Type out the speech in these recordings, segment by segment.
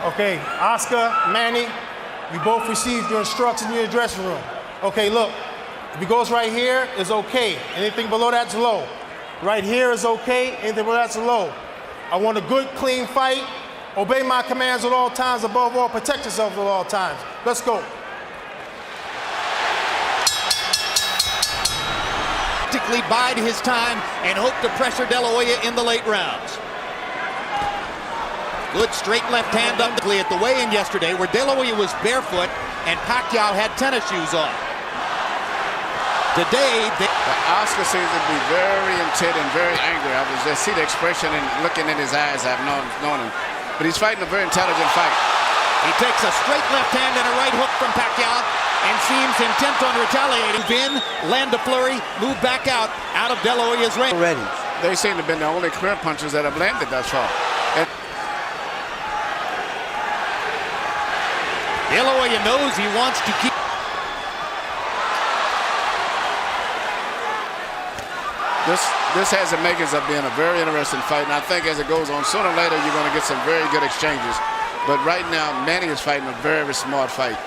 Okay, Oscar, Manny, you both received your instructions in your dressing room. Okay, look, if it goes right here, it's okay. Anything below that's low. Right here is okay, anything below that's low. I want a good, clean fight. Obey my commands at all times. Above all, protect yourself at all times. Let's go. Tactically bide his time and hope to pressure De La Hoya in the late rounds. Good straight left hand up at the weigh-in yesterday where De La Hoya was barefoot and Pacquiao had tennis shoes on. Today, Oscar seems to be very intent and very angry. I was just see the expression and looking in his eyes. I've known him. But he's fighting a very intelligent fight. He takes a straight left hand and a right hook from Pacquiao and seems intent on retaliating. In, land a flurry, move back out of De La Hoya's range. Already. They seem to have been the only clear punches that have landed thus far. De La Hoya knows he wants to keep. This has the makings of being a very interesting fight, and I think as it goes on, sooner or later you're going to get some very good exchanges. But right now, Manny is fighting a very smart fight.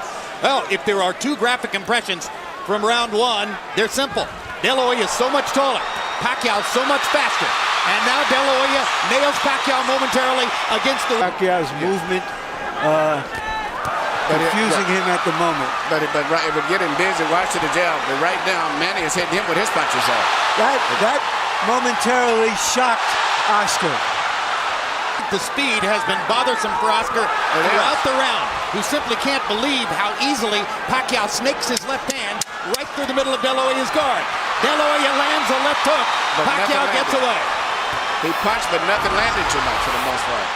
Well, if there are two graphic impressions from round one, they're simple. De La Hoya is so much taller, Pacquiao so much faster, and now De La Hoya nails Pacquiao momentarily against the Pacquiao's movement. Confusing him at the moment. But it would get him busy watching the jab. But right now, Manny is hitting him with his punches off. That momentarily shocked Oscar. The speed has been bothersome for Oscar throughout the round, who simply can't believe how easily Pacquiao snakes his left hand right through the middle of De La Hoya's guard. De La Hoya lands a left hook. But Pacquiao gets away. He punched, but nothing landed too much for the most part.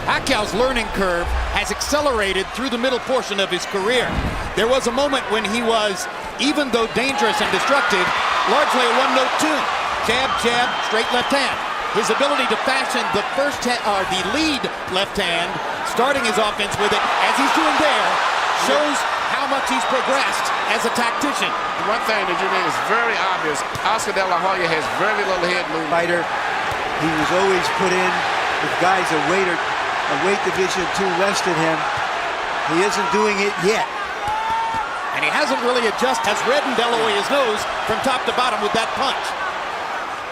Pacquiao's learning curve has accelerated through the middle portion of his career. There was a moment when he was, even though dangerous and destructive, largely a one-note tune. Jab, jab, straight left hand. His ability to fashion the lead left hand, starting his offense with it, as he's doing there, shows how much he's progressed as a tactician. One thing that you think is very obvious, Oscar De La Hoya has very little head movement. Fighter, he was always put in with guys a weight division too less than him. He isn't doing it yet. And he hasn't really adjusted, has reddened De La Hoya's nose from top to bottom with that punch.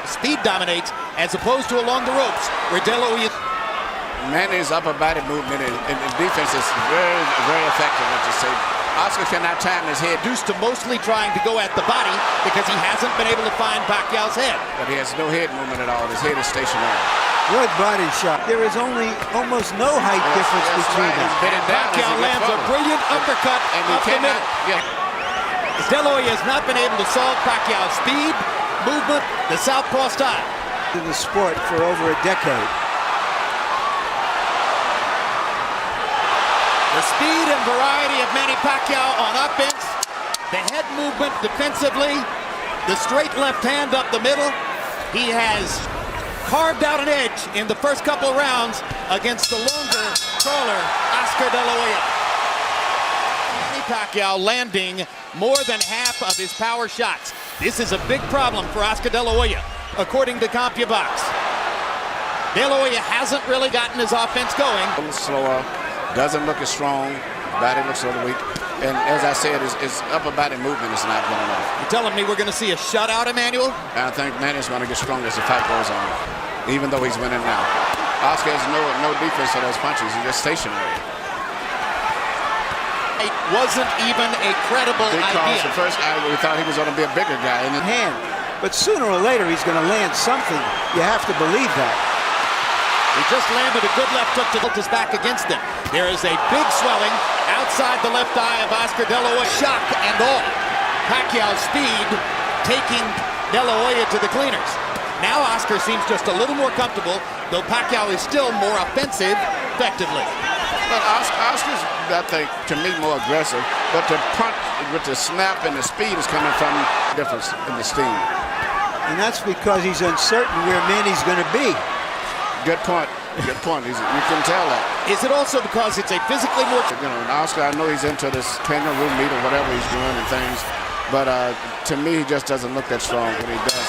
Speed dominates as opposed to along the ropes where De La Hoya... Manny's upper body movement and defense is very effective, what you say. Oscar cannot time his head. Reduced to mostly trying to go at the body because he hasn't been able to find Pacquiao's head. But he has no head movement at all. His head is stationary. Good body shot. There is almost no height difference between them. Pacquiao lands a brilliant uppercut up the middle. De La Hoya has not been able to solve Pacquiao's speed, movement, the southpaw style. In the sport for over a decade. The speed and variety of Manny Pacquiao on offense, the head movement defensively, the straight left hand up the middle. He has carved out an edge in the first couple of rounds against the longer, taller Oscar De La Hoya. Manny Pacquiao landing more than half of his power shots. This is a big problem for Oscar De La Hoya, according to CompuBox. De La Hoya hasn't really gotten his offense going. A little slower, doesn't look as strong, body looks a little weak. And as I said, his upper body movement is not going off. You're telling me we're going to see a shutout, Emmanuel? I think Manny's going to get stronger as the fight goes on, even though he's winning now. Oscar has no defense for those punches. He's just stationary. It wasn't even a credible idea. The first guy, we thought he was going to be a bigger guy. In hand. But sooner or later, he's going to land something. You have to believe that. He just landed a good left hook to tilt his back against him. There is a big swelling outside the left eye of Oscar De La Hoya. Shock and all. Pacquiao's speed taking De La Hoya to the cleaners. Now Oscar seems just a little more comfortable, though Pacquiao is still more offensive effectively. But Oscar's, I think, to me, more aggressive. But the punch with the snap and the speed is coming from the difference in the steam. And that's because he's uncertain where Manny's going to be. Good point. Good point. You can tell that. Is it also because it's a physically more... You know, and Oscar, I know he's into this training room meet or whatever he's doing and things, But to me, he just doesn't look that strong when he does.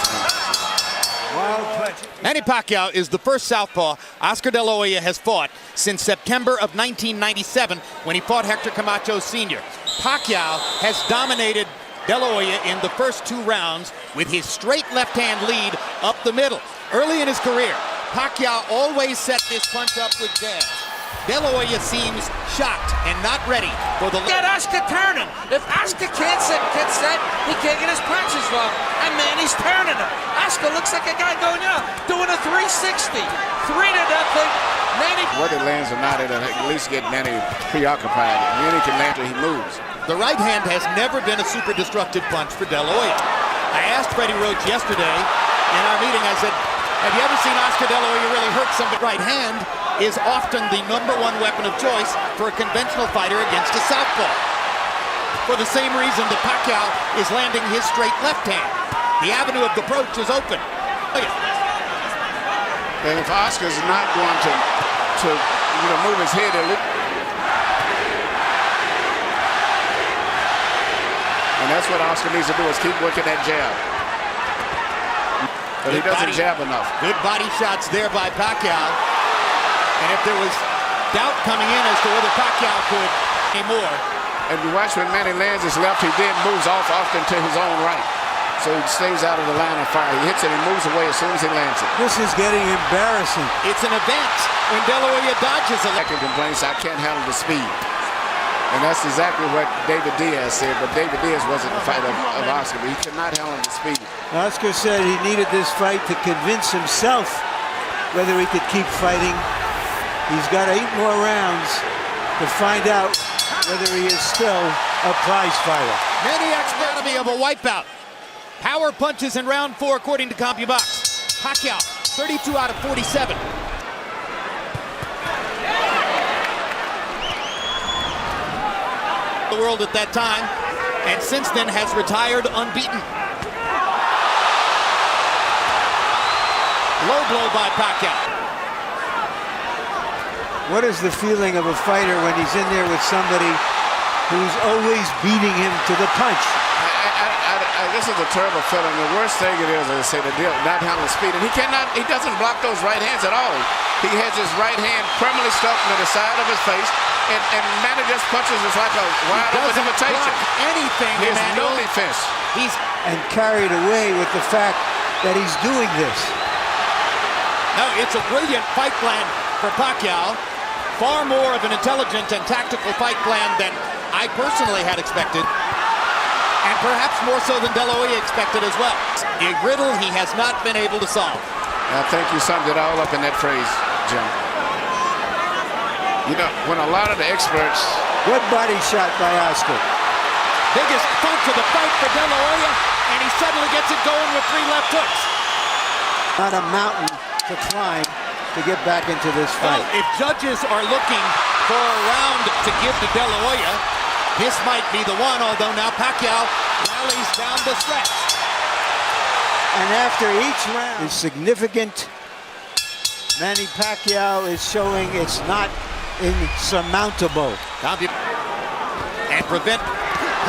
Wild punch. Manny Pacquiao is the first southpaw Oscar De La Hoya has fought since September of 1997 when he fought Hector Camacho Sr. Pacquiao has dominated De La Hoya in the first 2 rounds with his straight left-hand lead up the middle. Early in his career, Pacquiao always set this punch up with jabs. De La Hoya seems shocked and not ready for the... Get Oscar turning. If Oscar can't get set, he can't get his punches off. And Manny's turning him. Oscar looks like a guy going out, doing a 360. 3-0. Manny... Whether it lands or not, it'll at least get Manny preoccupied. Manny can land till he moves. The right hand has never been a super destructive punch for De La Hoya. I asked Freddie Roach yesterday in our meeting, I said, have you ever seen Oscar De La Hoya really hurt somebody? Right hand is often the #1 weapon of choice for a conventional fighter against a southpaw. For the same reason that Pacquiao is landing his straight left hand. The avenue of approach is open. And if Oscar's not going to move his head, and that's what Oscar needs to do, is keep working that jab. But he doesn't jab enough. Good body shots there by Pacquiao. And if there was doubt coming in as to whether Pacquiao could anymore. And you watch when Manny lands his left, he then moves off often to his own right. So he stays out of the line of fire. He hits it and moves away as soon as he lands it. This is getting embarrassing. It's an event when De La Hoya dodges a... Second complaints, I can't handle the speed. And that's exactly what David Diaz said, but David Diaz wasn't the fighter of Oscar, but he could not handle the speed. Oscar said he needed this fight to convince himself whether he could keep fighting. He's got 8 more rounds to find out whether he is still a prize fighter. Maniac's anatomy of a wipeout. Power punches in round 4 according to CompuBox. Pacquiao, 32 out of 47. The world at that time, and since then has retired unbeaten. Low blow by Pacquiao. What is the feeling of a fighter when he's in there with somebody who's always beating him to the punch? This is a terrible feeling. The worst thing it is, as I say, to not handle speed. And he doesn't block those right hands at all. He has his right hand permanently stuck to the side of his face, and Manny just punches us like a wide open invitation. Anything, He has no Emmanuel. defense. And carried away with the fact that he's doing this. No, it's a brilliant fight plan for Pacquiao. Far more of an intelligent and tactical fight plan than I personally had expected. And perhaps more so than De La Hoya expected as well. A riddle he has not been able to solve. I think you summed it all up in that phrase, Jim. You know, when a lot of the experts... Good body shot by Oscar. Biggest punch of the fight for De La Hoya, and he suddenly gets it going with 3 left hooks. Not a mountain to climb to get back into this fight. Well, if judges are looking for a round to give to De La Hoya, this might be the one, although now Pacquiao rallies down the stretch. And after each round is significant, Manny Pacquiao is showing it's not insurmountable. And prevent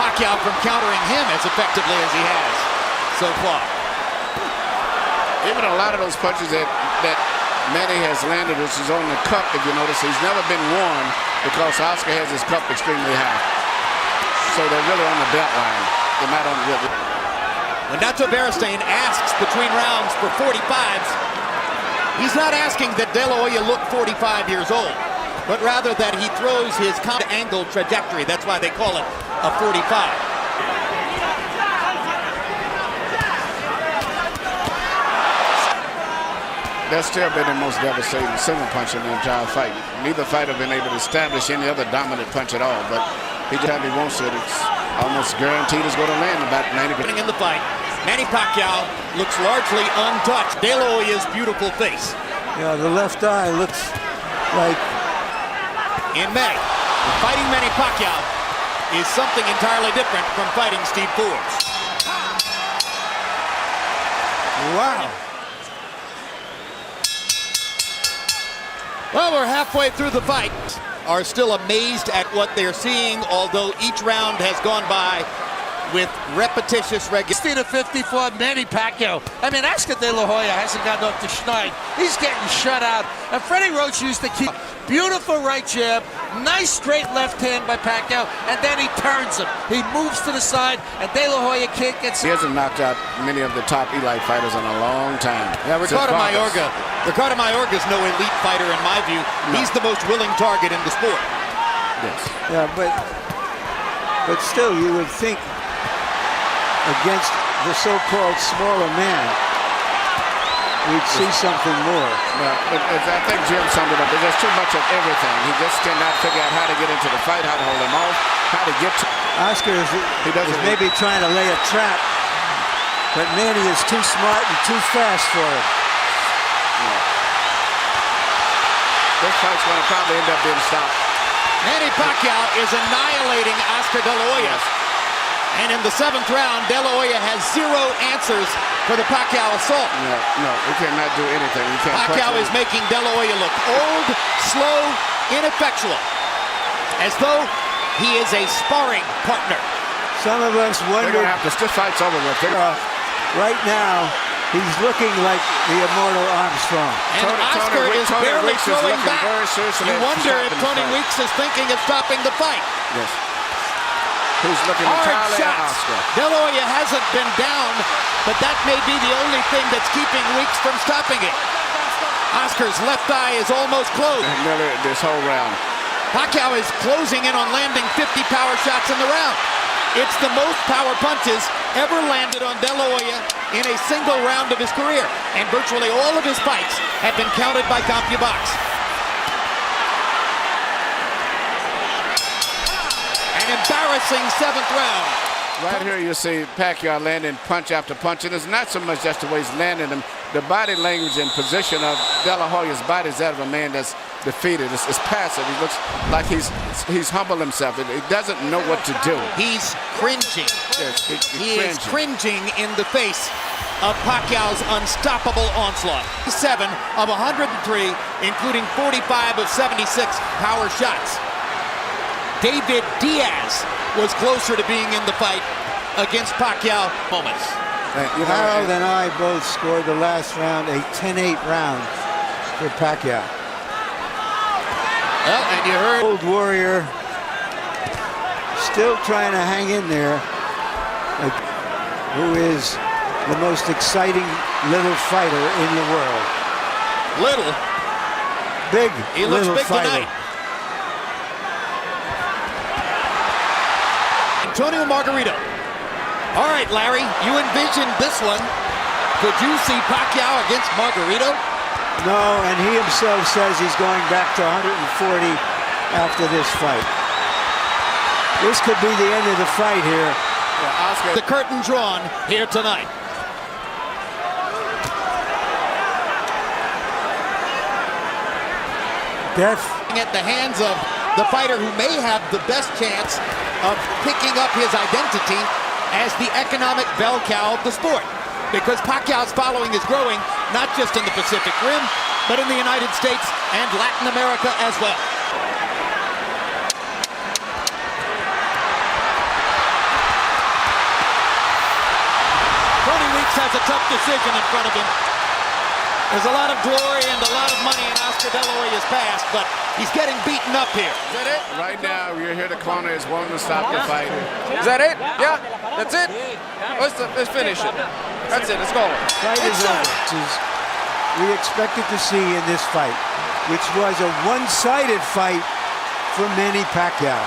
Pacquiao from countering him as effectively as he has so far. Even a lot of those punches that Manny has landed, which is on the cup, if you notice, he's never been worn because Oscar has his cup extremely high. So they're really on the belt line. They're not on the real. When Nacho Beristain asks between rounds for 45s, he's not asking that De La Hoya look 45 years old, but rather that he throws his angle trajectory. That's why they call it a 45. That's still been the most devastating single punch in the entire fight. Neither fighter been able to establish any other dominant punch at all, but he just he wants it. It's almost guaranteed it's going to land about 90%. In the fight, Manny Pacquiao looks largely untouched. De La Hoya's beautiful face. Yeah, the left eye looks like... In May, fighting Manny Pacquiao is something entirely different from fighting Steve Forbes. Wow. Well, we're halfway through the fight. Are still amazed at what they're seeing, although each round has gone by with repetitious regular. 60 to 54, Manny Pacquiao. I mean, Oscar De La Hoya hasn't gotten off the schneid. He's getting shut out. And Freddie Roach used to keep beautiful right jab, nice straight left hand by Pacquiao, and then he turns him. He moves to the side, and De La Hoya can't get. He hasn't knocked out many of the top elite fighters in a long time. Yeah, Ricardo Mayorga is no elite fighter in my view. No. He's the most willing target in the sport. Yes. Yeah, but still, you would think against the so-called smaller man, we'd see something more. Well, I think Jim summed it up. There's too much of everything. He just cannot figure out how to get into the fight, how to hold him off, how to get to. Oscar is maybe trying to lay a trap, but Manny is too smart and too fast for it. Yeah. This fight's going to probably end up being stopped. Manny Pacquiao is annihilating Oscar De La Hoya. Yes. And in the 7th round, De La Hoya has 0 answers for the Pacquiao assault. No, he cannot do anything. He can't. Pacquiao is making De La Hoya look old, slow, ineffectual, as though he is a sparring partner. Some of us wonder. They're going to have to. This fight's over with. Right now, he's looking like the immortal Armstrong. And Oscar is barely throwing back. You wonder if Tony fight. Weeks is thinking of stopping the fight. Yes. He's looking Hard entirely at shots. Oscar. De La Hoya hasn't been down, but that may be the only thing that's keeping Weeks from stopping it. Oscar's left eye is almost closed. Nearly this whole round. Pacquiao is closing in on landing 50 power shots in the round. It's the most power punches ever landed on De La Hoya in a single round of his career. And virtually all of his fights have been counted by CompuBox. An embarrassing 7th round. Right here you see Pacquiao landing punch after punch. And it's not so much just the way he's landing them. The body language and position of De La Hoya's body is that of a man that's defeated. It's passive. He looks like he's humbled himself. He doesn't know what to do. He's cringing. Yes, He is cringing in the face of Pacquiao's unstoppable onslaught. 7 of 103, including 45 of 76 power shots. David Diaz was closer to being in the fight against Pacquiao moments. Harold and I both scored the last round a 10-8 round for Pacquiao. Well, and you heard Old Warrior still trying to hang in there, who is the most exciting little fighter in the world. little. Big He looks little big fighter. tonight. Antonio Margarito. All right, Larry, you envisioned this one. Could you see Pacquiao against Margarito? No, and he himself says he's going back to 140 after this fight. This could be the end of the fight here. Yeah, Oscar. The curtain drawn here tonight. Death. At the hands of the fighter who may have the best chance of picking up his identity as the economic bell cow of the sport. Because Pacquiao's following is growing, not just in the Pacific Rim, but in the United States and Latin America as well. Tony Weeks has a tough decision in front of him. There's a lot of glory and a lot of money in Oscar De La Hoya's past, but he's getting beaten up here. Is that it? Right now, you're here. The corner is wanting to stop the fight. Is that it? Yeah, that's it. Let's finish it. That's it. Let's go. Fight is over. We expected to see in this fight, which was a one-sided fight for Manny Pacquiao.